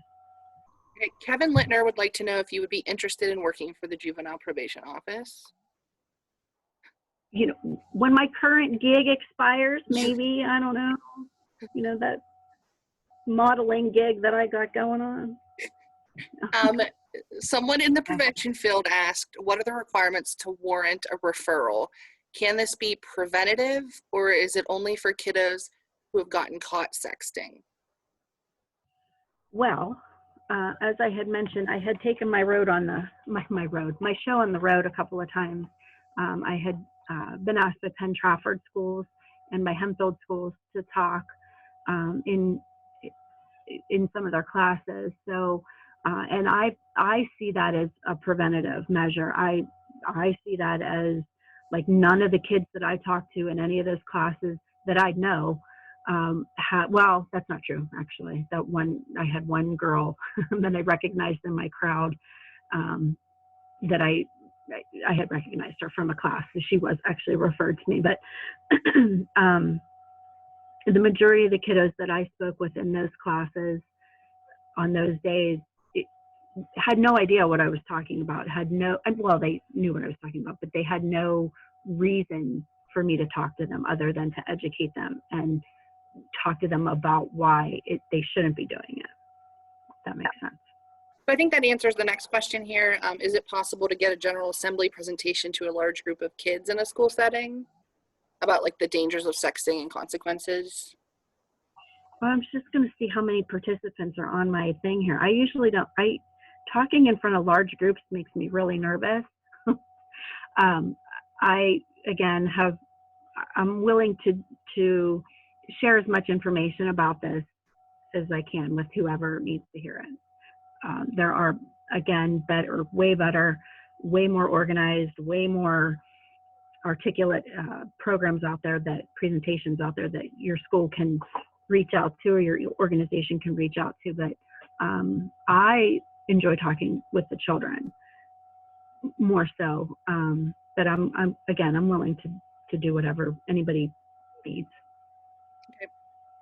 Okay. Kevin Littner would like to know if you would be interested in working for the Juvenile Probation Office. You know, when my current gig expires, maybe, I don't know, you know, that modeling gig that I got going on. Someone in the prevention field asked, what are the requirements to warrant a referral? Can this be preventative, or is it only for kiddos who have gotten caught sexting? Well, as I had mentioned, I had taken my show on the road a couple of times. I had been asked by Penn Trafford schools and by Hempfield schools to talk in some of their classes. So, and I see that as a preventative measure. I see that as like none of the kids that I talked to in any of those classes that I know well, that's not true, actually. I had one girl that I recognized in my crowd that I had recognized her from a class. So she was actually referred to me, but the majority of the kiddos that I spoke with in those classes on those days had no idea what I was talking about, well, they knew what I was talking about, but they had no reason for me to talk to them other than to educate them and talk to them about why they shouldn't be doing it. If that makes sense. So I think that answers the next question here. Is it possible to get a General Assembly presentation to a large group of kids in a school setting about like the dangers of sexting and consequences? Well, I'm just going to see how many participants are on my thing here. I usually don't. Talking in front of large groups makes me really nervous. I'm willing to share as much information about this as I can with whoever needs to hear it. There are, again, way better, way more organized, way more articulate programs out there, presentations out there that your school can reach out to or your organization can reach out to. But I enjoy talking with the children more so. But I'm willing to do whatever anybody needs. Okay.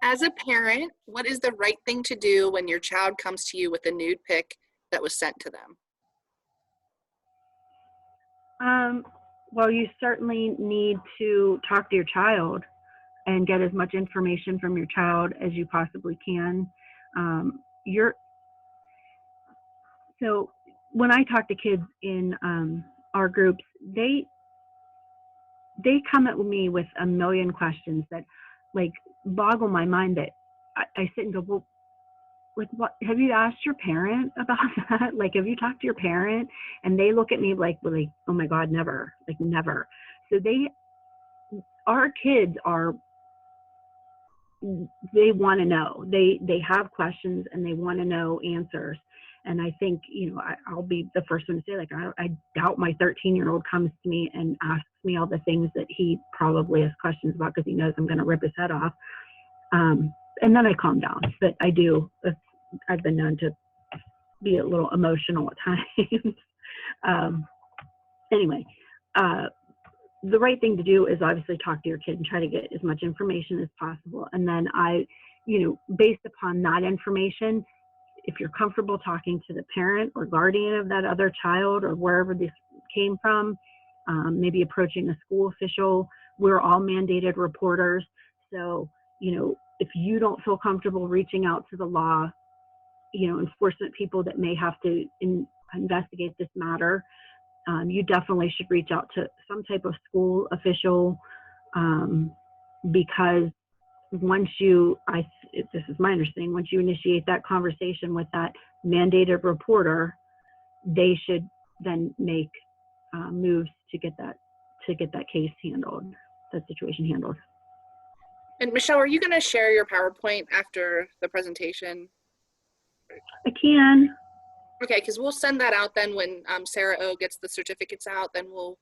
As a parent, what is the right thing to do when your child comes to you with a nude pic that was sent to them? Well, you certainly need to talk to your child and get as much information from your child as you possibly can. So when I talk to kids in our groups, they come at me with a million questions that like boggle my mind, that I sit and go, well, like, what, have you asked your parent about that? Like, have you talked to your parent? And they look at me like, oh my God, never, like never. So our kids they want to know, they have questions and they want to know answers. And I think, I'll be the first one to say, like, I doubt my 13-year-old comes to me and asks me all the things that he probably has questions about because he knows I'm going to rip his head off. And then I calm down. But I've been known to be a little emotional at times. Anyway, the right thing to do is obviously talk to your kid and try to get as much information as possible. And then based upon that information, if you're comfortable talking to the parent or guardian of that other child or wherever this came from, maybe approaching a school official. We're all mandated reporters. So, if you don't feel comfortable reaching out to the law, enforcement people that may have to investigate this matter, you definitely should reach out to some type of school official, because this is my understanding, once you initiate that conversation with that mandated reporter, they should then make moves to get that case handled, that situation handled. And Michelle, are you going to share your PowerPoint after the presentation? I can. Okay, because we'll send that out then when Sarah O gets the certificates out. Then we'll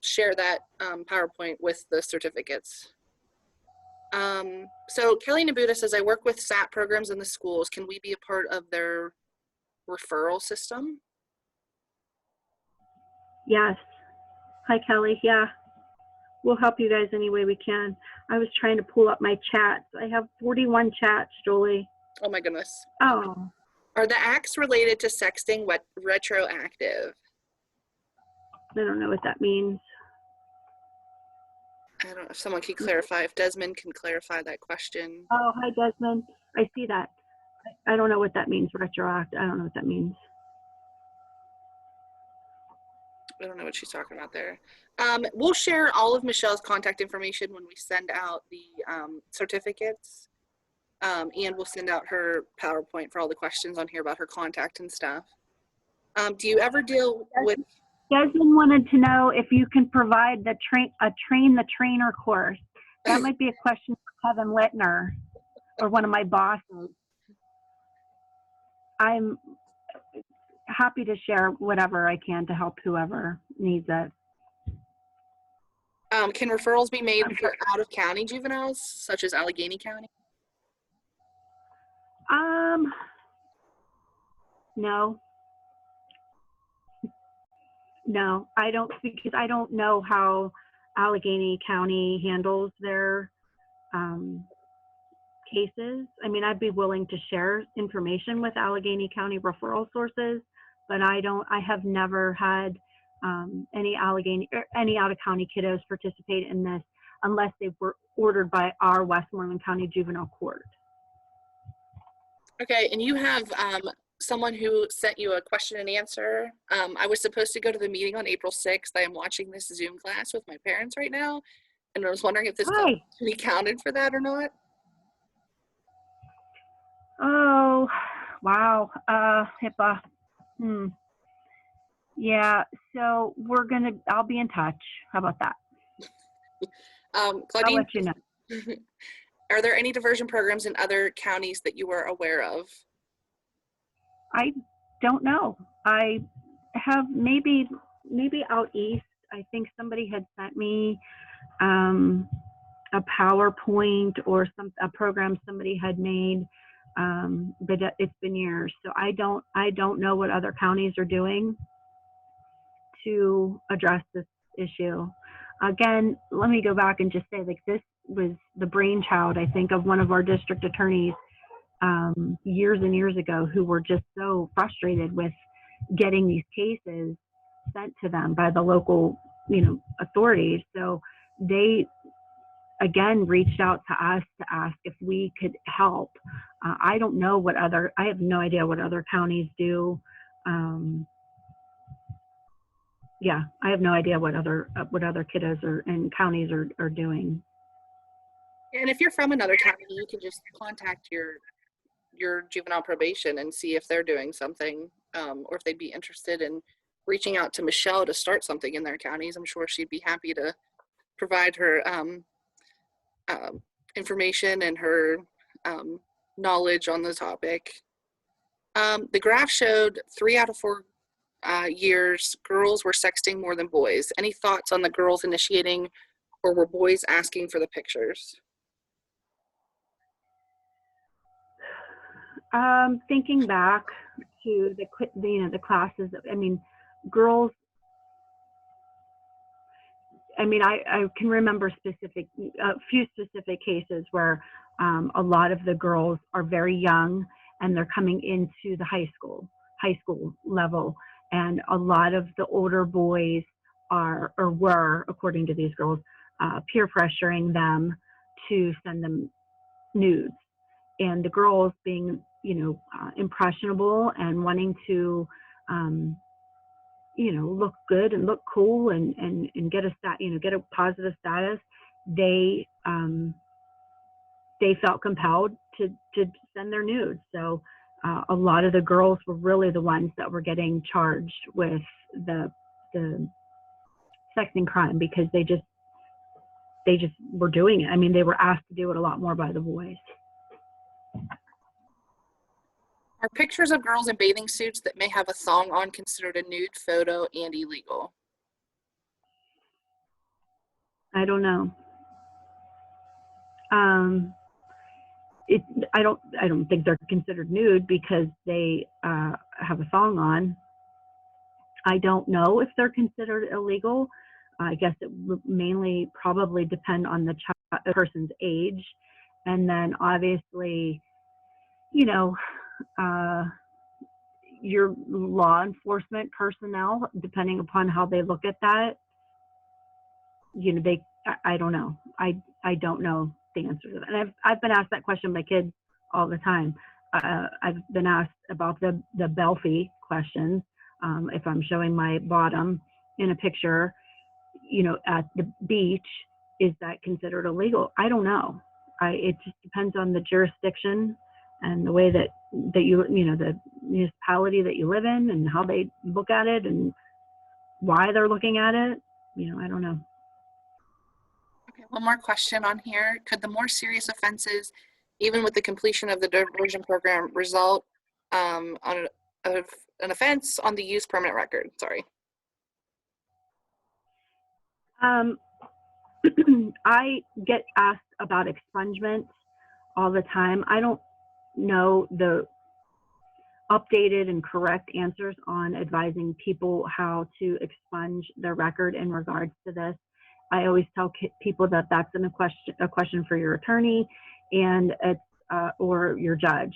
share that PowerPoint with the certificates. So Kelly Nabuda says, I work with SAT programs in the schools. Can we be a part of their referral system? Yes. Hi, Kelly. Yeah. We'll help you guys any way we can. I was trying to pull up my chats. I have 41 chats, Julie. Oh my goodness. Oh. Are the acts related to sexting retroactive? I don't know what that means. I don't know if someone can clarify, if Desmond can clarify that question. Oh, hi, Desmond. I see that. I don't know what that means, retroactive. I don't know what that means. I don't know what she's talking about there. We'll share all of Michelle's contact information when we send out the certificates. And we'll send out her PowerPoint for all the questions on here about her contact and stuff. Do you ever deal with... Desmond wanted to know if you can provide the train the trainer course. That might be a question for Kevin Littner or one of my bosses. I'm happy to share whatever I can to help whoever needs it. Can referrals be made for out-of-county juveniles, such as Allegheny County? No. No, I don't, because I don't know how Allegheny County handles their cases. I mean, I'd be willing to share information with Allegheny County referral sources, but I have never had any out-of-county kiddos participate in this unless they were ordered by our Westmoreland County Juvenile Court. Okay, and you have someone who sent you a question and answer. I was supposed to go to the meeting on April 6th. I am watching this Zoom class with my parents right now, and I was wondering if this could be counted for that or not. Oh, wow. HIPAA. Yeah, so I'll be in touch. How about that? Claudine, I'll let you know. Are there any diversion programs in other counties that you were aware of? I don't know. I have maybe out east. I think somebody had sent me a PowerPoint or a program somebody had made, but it's been years. So I don't know what other counties are doing to address this issue. Again, let me go back and just say, like, this was the brainchild, I think, of one of our district attorneys years and years ago, who were just so frustrated with getting these cases sent to them by the local, authorities. So they, again, reached out to us to ask if we could help. I don't know I have no idea what other counties do. Yeah, I have no idea what other kiddos and counties are doing. And if you're from another county, you can just contact your juvenile probation and see if they're doing something, or if they'd be interested in reaching out to Michelle to start something in their counties. I'm sure she'd be happy to provide her information and her knowledge on the topic. The graph showed 3 out of 4 years, girls were sexting more than boys. Any thoughts on the girls initiating, or were boys asking for the pictures? Thinking back to the classes, girls, I can remember a few specific cases where a lot of the girls are very young and they're coming into the high school level, and a lot of the older boys were, according to these girls, peer pressuring them to send them nudes, and the girls being impressionable and wanting to look good and look cool and get a positive status. They felt compelled to send their nudes. So a lot of the girls were really the ones that were getting charged with the sexting crime, because they just were doing it. They were asked to do it a lot more by the boys. Are pictures of girls in bathing suits that may have a thong on considered a nude photo and illegal? I don't know. I don't think they're considered nude because they have a thong on. I don't know if they're considered illegal. I guess it would mainly probably depend on the person's age. And then obviously, you know, your law enforcement personnel, depending upon how they look at that, you know, I don't know. I don't know the answer to that. And I've been asked that question by kids all the time. I've been asked about the Belfie questions. If I'm showing my bottom in a picture, you know, at the beach, is that considered illegal? I don't know. It just depends on the jurisdiction and the way that you know, the municipality that you live in and how they look at it and why they're looking at it. You know, I don't know. Okay, one more question on here. Could the more serious offenses, even with the completion of the diversion program, result on an offense on the youth permanent record? Sorry. I get asked about expungement all the time. I don't know the updated and correct answers on advising people how to expunge their record in regards to this. I always tell people that that's a question for your attorney and it's or your judge,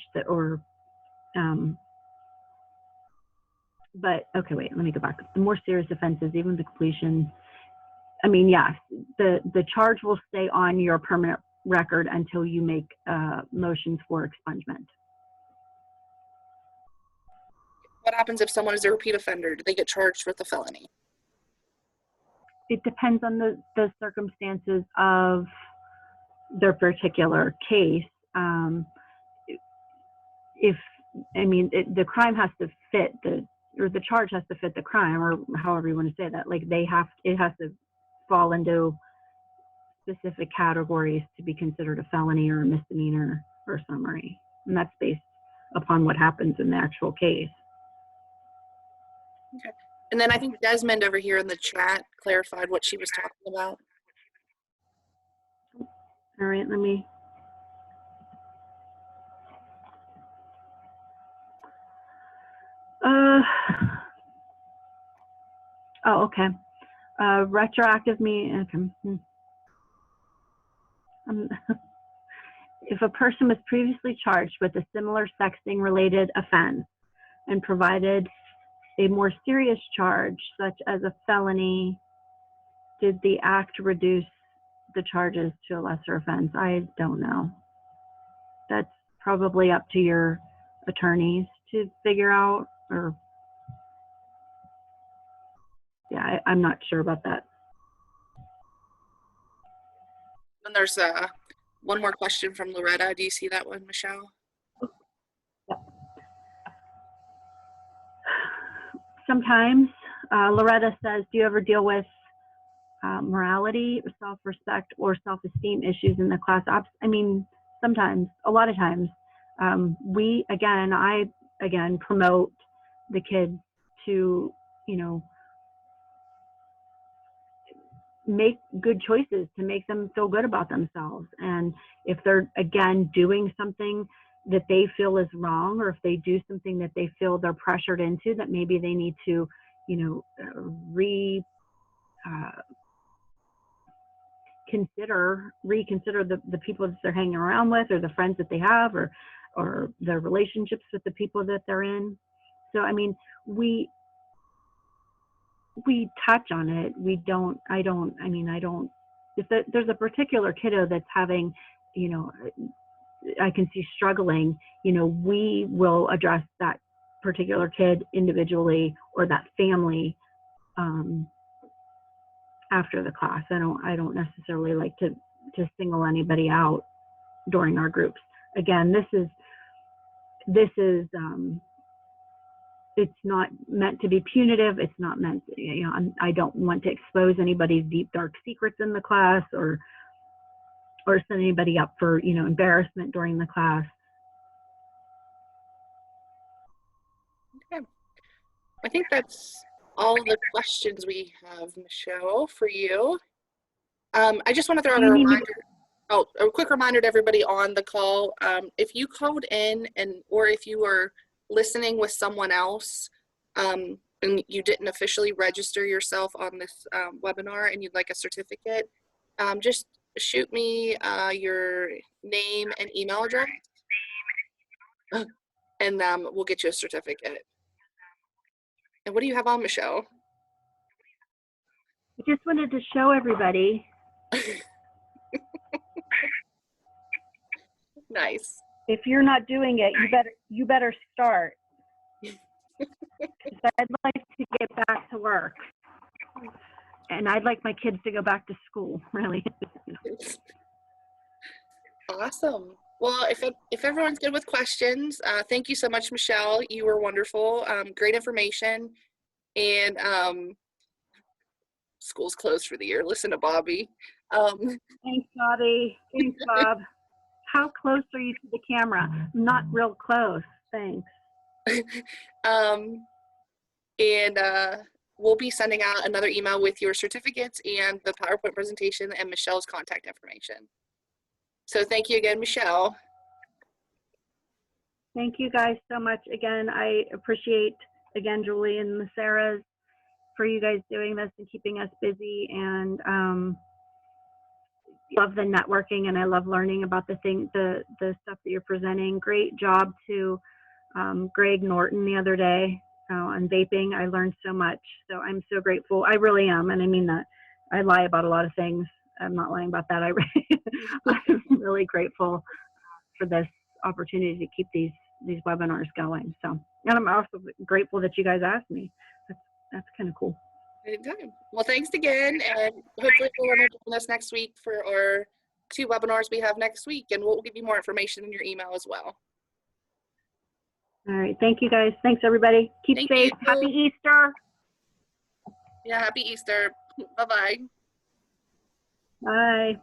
but okay, wait, let me go back. The more serious offenses, even the completion, I mean, yes, the charge will stay on your permanent record until you make motions for expungement. What happens if someone is a repeat offender? Do they get charged with a felony? It depends on the circumstances of their particular case. The crime has to fit the charge has to fit the crime, or however you want to say that. Like it has to fall into specific categories to be considered a felony or a misdemeanor or summary, and that's based upon what happens in the actual case. Okay. And then I think Desmond over here in the chat clarified what she was talking about. All right, let me. Oh, okay. Retroactive mean. Okay. If a person was previously charged with a similar sexting related offense and provided a more serious charge, such as a felony, did the act reduce the charges to a lesser offense? I don't know. That's probably up to your attorneys to figure out, or yeah, I'm not sure about that. And there's one more question from Loretta. Do you see that one, Michelle? Yep. Sometimes, Loretta says, do you ever deal with morality, self-respect, or self-esteem issues in the class ops? I mean, sometimes, a lot of times. I promote the kids to, you know, make good choices, to make them feel good about themselves. And if they're, again, doing something that they feel is wrong, or if they do something that they feel they're pressured into, that maybe they need to, you know, reconsider the people that they're hanging around with, or the friends that they have, or their relationships with the people that they're in. So, I mean, we touch on it. If there's a particular kiddo that's having, you know, I can see struggling, you know, we will address that particular kid individually, or that family, after the class. I don't necessarily like to single anybody out during our groups. Again, this is it's not meant to be punitive. It's not meant to, you know, I don't want to expose anybody's deep, dark secrets in the class, or set anybody up for, you know, embarrassment during the class. Okay. I think that's all the questions we have, Michelle, for you. I just want to throw out a reminder. A quick reminder to everybody on the call. If you called in or if you were listening with someone else, and and you didn't officially register yourself on this webinar and you'd like a certificate, just shoot me your name and email address, and we'll get you a certificate. And what do you have on, Michele? I just wanted to show everybody. Nice. If you're not doing it, you better start. 'Cause I'd like to get back to work, and I'd like my kids to go back to school. Really. Awesome. Well, if everyone's good with questions, thank you so much, Michele. You were wonderful. Great information. And school's closed for the year. Listen to Bobby. Thanks, Bobby. Thanks, Bob. How close are you to the camera? Not real close. Thanks. And we'll be sending out another email with your certificates and the PowerPoint presentation and Michele's contact information. So thank you again, Michele. Thank you guys so much. Again, I appreciate, again, Julie and the Sarahs for you guys doing this and keeping us busy, and love the networking, and I love learning about the stuff that you're presenting. Great job to Greg Norton the other day on vaping. I learned so much, so I'm so grateful. I really am, and I mean that. I lie about a lot of things. I'm not lying about that. I'm really grateful for this opportunity to keep these webinars going. So, and I'm also grateful that you guys asked me. That's kind of cool. Anytime. Well, thanks again, and hopefully we'll join us next week for our 2 webinars we have next week, and we'll give you more information in your email as well. All right. Thank you, guys. Thanks, everybody. Keep safe. Happy Easter. Yeah, happy Easter. Bye-bye. Bye.